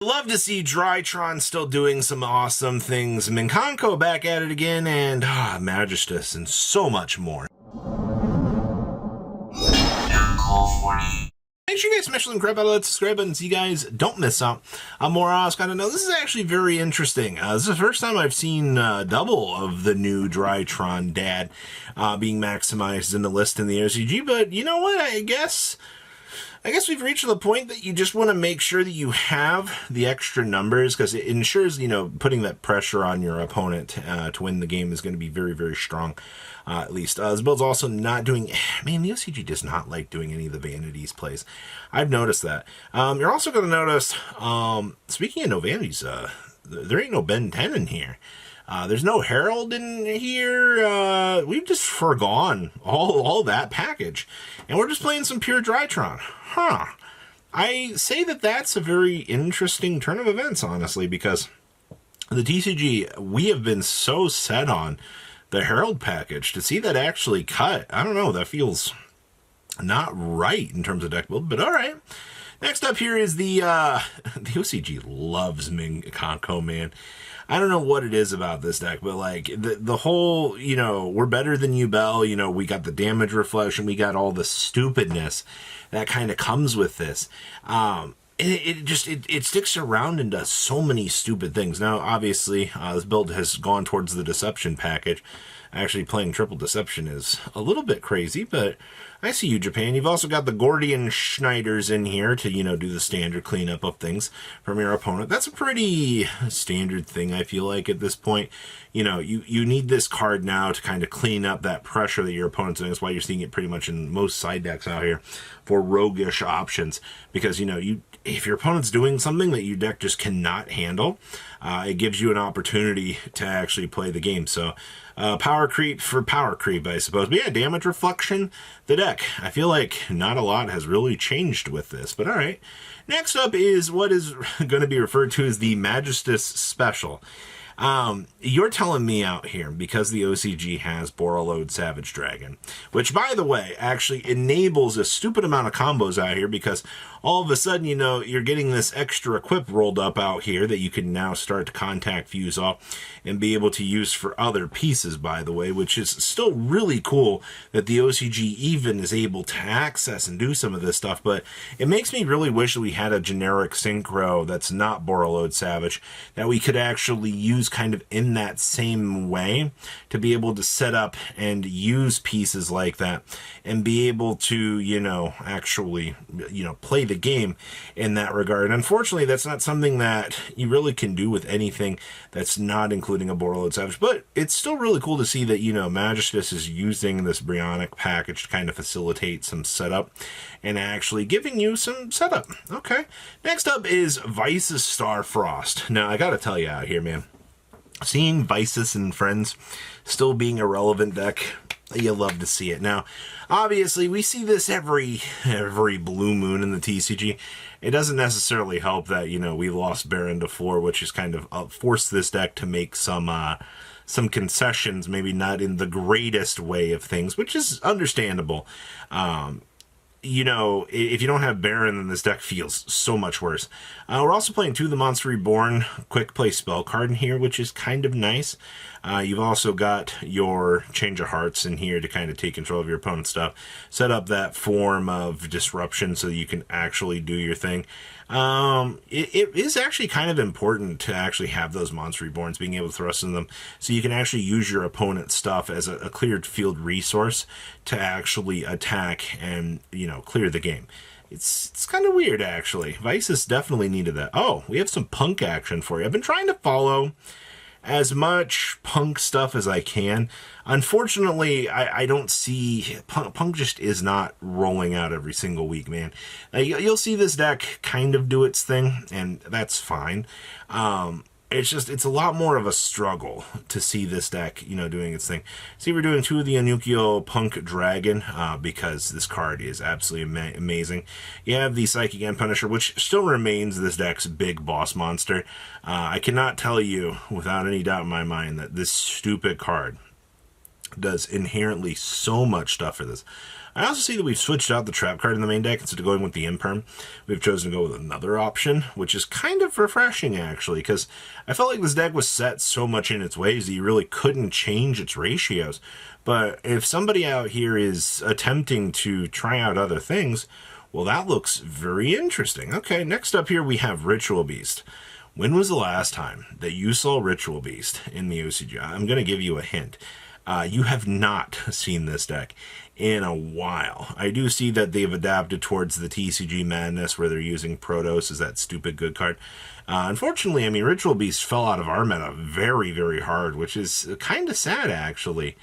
Love to see Drytron still doing some awesome things. Mikanko back at it again, and Magistus, and so much more. Make sure you guys smash the crap out of that subscribe button so you guys don't miss out on more Orcust. Now, this is actually very interesting. This is the first time I've seen double of the new Drytron dad being maximized in the list in the OCG, but you know what? I guess we've reached the point that you just want to make sure that you have the extra numbers, because it ensures, putting that pressure on your opponent to win the game is going to be very, very strong, at least. This build's also not doing... Man, the OCG does not like doing any of the Vanities plays. I've noticed that. You're also going to notice, speaking of no Vanities, there ain't no Ben 10 in here. There's no Herald in here. We've just forgone all that package. And we're just playing some pure Drytron. I say that that's a very interesting turn of events, honestly, because the TCG, we have been so set on the Herald package. To see that actually cut, I don't know, that feels not right in terms of deck build, but all right. Next up here is the OCG loves Mikanko, man. I don't know what it is about this deck, but like the whole, we're better than you, Bell. We got the damage reflection. We got all the stupidness that kind of comes with this. It sticks around and does so many stupid things. Now, obviously, this build has gone towards the Deception package. Actually, playing triple Deception is a little bit crazy, but I see you, Japan. You've also got the Gordian Schneiders in here to, do the standard cleanup of things from your opponent. That's a pretty standard thing, I feel like, at this point. You need this card now to kind of clean up that pressure that your opponent's doing. That's why you're seeing it pretty much in most side decks out here for roguish options. Because, if your opponent's doing something that your deck just cannot handle, it gives you an opportunity to actually play the game. So, power creep for power creep, I suppose. But yeah, damage reflection, the deck. I feel like not a lot has really changed with this, but all right. Next up is what is going to be referred to as the Magistus Special. You're telling me out here, because the OCG has Borreload Savage Dragon, which, by the way, actually enables a stupid amount of combos out here, because all of a sudden, you're getting this extra equip rolled up out here that you can now start to contact fuse off and be able to use for other pieces, by the way, which is still really cool that the OCG even is able to access and do some of this stuff. But it makes me really wish that we had a generic synchro that's not Borreload Savage that we could actually use kind of in that same way to be able to set up and use pieces like that and be able to, actually, play the game in that regard. Unfortunately, that's not something that you really can do with anything that's not including a Borreload Savage, but it's still really cool to see that, Magistus is using this Brionic package to kind of facilitate some setup and actually giving you some setup. Okay. Next up is Viastara Frost. Now, I gotta tell you out here, man, seeing Visus and Friends still being a relevant deck, you love to see it. Now, obviously, we see this every blue moon in the TCG. It doesn't necessarily help that, we lost Baron to 4, which has kind of forced this deck to make some concessions, maybe not in the greatest way of things, which is understandable. If you don't have Baron, then this deck feels so much worse. We're also playing 2 of the Monster Reborn quick play spell card in here, which is kind of nice. You've also got your Change of Hearts in here to kind of take control of your opponent's stuff. Set up that form of disruption so that you can actually do your thing. It is actually kind of important to actually have those Monster Reborns, being able to thrust in them, so you can actually use your opponent's stuff as a cleared field resource to actually attack and, clear the game. It's kind of weird, actually. Visus definitely needed that. Oh, we have some punk action for you. I've been trying to follow as much punk stuff as I can. Unfortunately, I don't see... Punk just is not rolling out every single week, man. You'll see this deck kind of do its thing, and that's fine. It's a lot more of a struggle to see this deck, doing its thing. See, we're doing 2 of the Anukio Punk Dragon, because this card is absolutely amazing. You have the Psychic and Punisher, which still remains this deck's big boss monster. I cannot tell you, without any doubt in my mind, that this stupid card does inherently so much stuff for this. I also see that we've switched out the trap card in the main deck. Instead of going with the Imperm, we've chosen to go with another option, which is kind of refreshing, actually, because I felt like this deck was set so much in its ways that you really couldn't change its ratios. But if somebody out here is attempting to try out other things, well, that looks very interesting. Okay, next up here we have Ritual Beast. When was the last time that you saw Ritual Beast in the OCG? I'm going to give you a hint. You have not seen this deck in a while. I do see that they've adapted towards the TCG madness where they're using Protos as that stupid good card. Unfortunately, I mean, Ritual Beast fell out of our meta very, very hard, which is kind of sad, actually.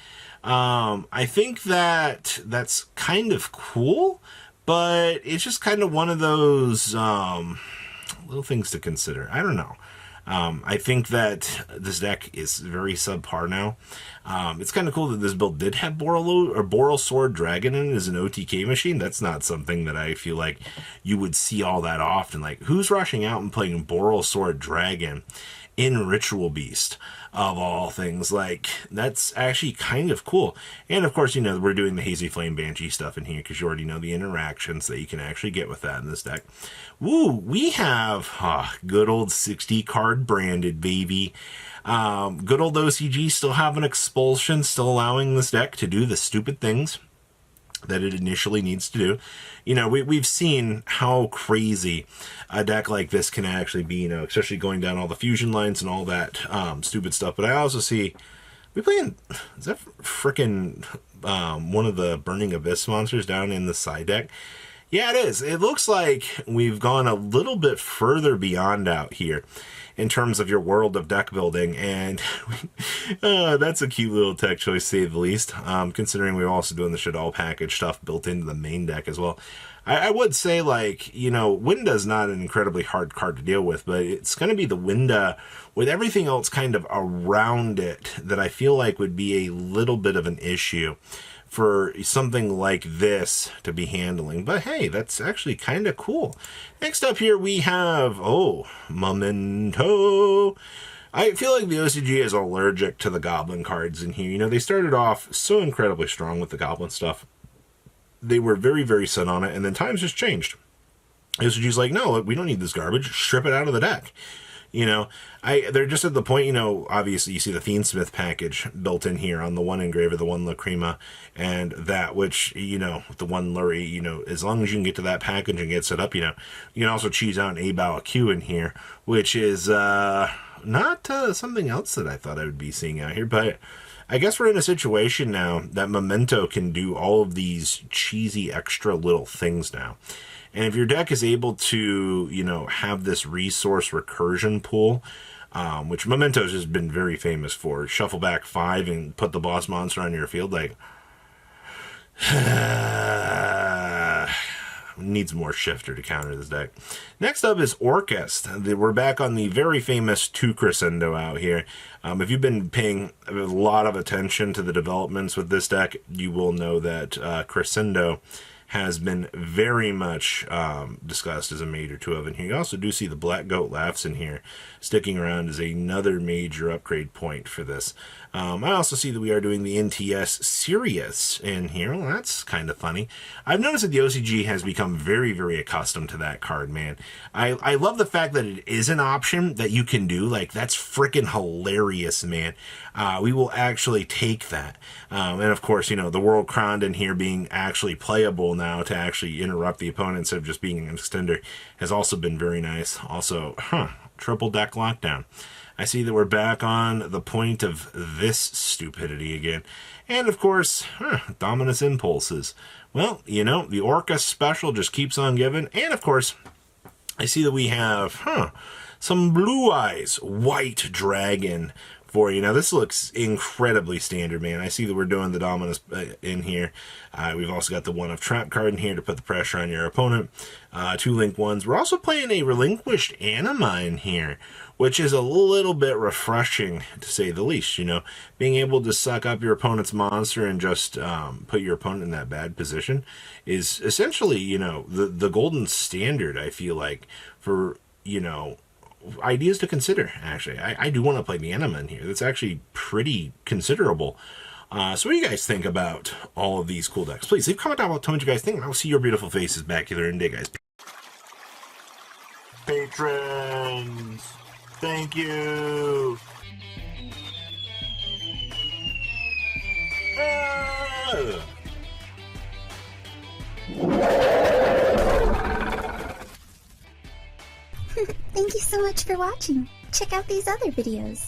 I think that that's kind of cool, but it's just kind of one of those little things to consider. I don't know. I think that this deck is very subpar now. It's kind of cool that this build did have Boral Sword Dragon in it as an OTK machine. That's not something that I feel like you would see all that often. Like, who's rushing out and playing Boral Sword Dragon in Ritual Beast, of all things? Like, that's actually kind of cool. And of course, you know, we're doing the Hazy Flame Banshee stuff in here because you already know the interactions that you can actually get with that in this deck. Woo, we have good old 60 card branded, baby. Good old OCG still having Expulsion, still allowing this deck to do the stupid things that it initially needs to do. You know, we've seen how crazy a deck like this can actually be, you know, especially going down all the fusion lines and all that stupid stuff. But I also see, we playing, is that frickin' one of the Burning Abyss monsters down in the side deck? Yeah, it is. It looks like we've gone a little bit further beyond out here in terms of your world of deck building, and that's a cute little tech choice, to say the least, considering we're also doing the Shaddoll package stuff built into the main deck as well. I would say, like, you know, Winda's not an incredibly hard card to deal with, but it's going to be the Winda with everything else kind of around it that I feel like would be a little bit of an issue for something like this to be handling. But hey, that's actually kind of cool. Next up here we have, Momento. I feel like the OCG is allergic to the Goblin cards in here. You know, they started off so incredibly strong with the Goblin stuff. They were very, very set on it, and then times just changed. OCG's like, no, we don't need this garbage. Strip it out of the deck. You know, they're just at the point, you know, obviously you see the Fiendsmith package built in here on the one engraver, the one Lacrima, and that, which, you know, the one Lurie, you know, as long as you can get to that package and get set up, you know, you can also cheese out an Abao Q in here, which is not something else that I thought I would be seeing out here, but I guess we're in a situation now that Momento can do all of these cheesy extra little things now. And if your deck is able to, you know, have this resource recursion pool, which Memento's has been very famous for, shuffle back 5 and put the boss monster on your field, like, needs more shifter to counter this deck. Next up is Orcust. We're back on the very famous 2 Crescendo out here. If you've been paying a lot of attention to the developments with this deck, you will know that Crescendo has been very much discussed as a major 2-of in here. You also do see the Black Goat Laughs in here sticking around as another major upgrade point for this. I also see that we are doing the NTS Sirius in here. Well, that's kind of funny. I've noticed that the OCG has become very, very accustomed to that card, man. I love the fact that it is an option that you can do. Like, that's freaking hilarious, man. We will actually take that. And of course, you know, the World Crowned in here being actually playable now to actually interrupt the opponent instead of just being an extender has also been very nice. Also, triple deck lockdown. I see that we're back on the point of this stupidity again. And of course, Dominus Impulses. Well, you know, the Orcust special just keeps on giving. And of course, I see that we have, some Blue Eyes White Dragon for you. Now, this looks incredibly standard, man. I see that we're doing the Dominus in here. We've also got the One of Trap card in here to put the pressure on your opponent. 2 Link Ones. We're also playing a Relinquished Anima in here, which is a little bit refreshing, to say the least. You know, being able to suck up your opponent's monster and just put your opponent in that bad position is essentially, you know, the golden standard, I feel like, for, you know, ideas to consider, actually. I do want to play the Anima in here. That's actually pretty considerable. So what do you guys think about all of these cool decks? Please leave a comment down below. Tell me what you guys think, and I'll see your beautiful faces back here in a day, guys. Patrons, thank you. Thank you so much for watching. Check out these other videos.